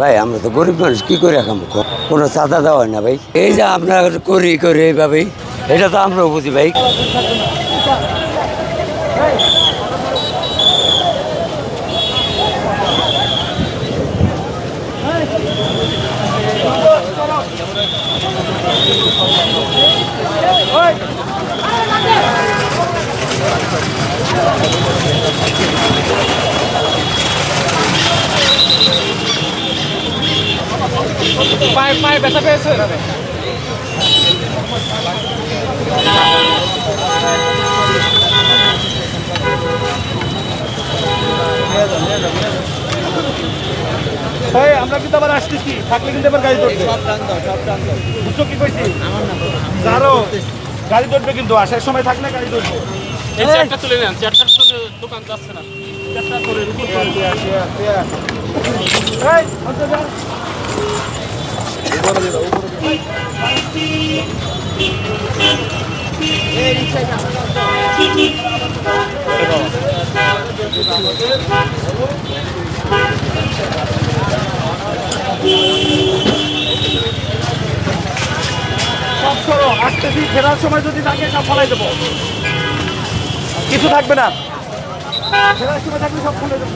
ভাই আমরা তো গরিব মানুষ কি করে খাবো, কোনো চাঁদা দেওয়া হয় না ভাই। এই যে আমরা করি এইভাবেই, এটা তো আমরাও বুঝি ভাই। পায়ে ব্যথা পেয়েছে। আমরা কিন্তু আবার আসতেছি, থাকলে কিন্তু আবার গাড়ি ধরবে। বুঝছো কি কইছি? যারো গাড়ি ধরবে, কিন্তু আসার সময় থাকলে গাড়ি ধরবে। এই চেয়ারটা তুলে নেন, চেয়ারটার জন্য দোকান যাচ্ছে না। চেয়ারটা তুলে উপর করে এই আচ্ছা যা উপরে দিও, উপরে এই রিকশা না সব করো। আসতেছি, ফেরার সময় যদি থাকে সব ফলাই দেবো, কিছু থাকবে না। ফেরার সময় থাকলে সব ফলাই দেবো।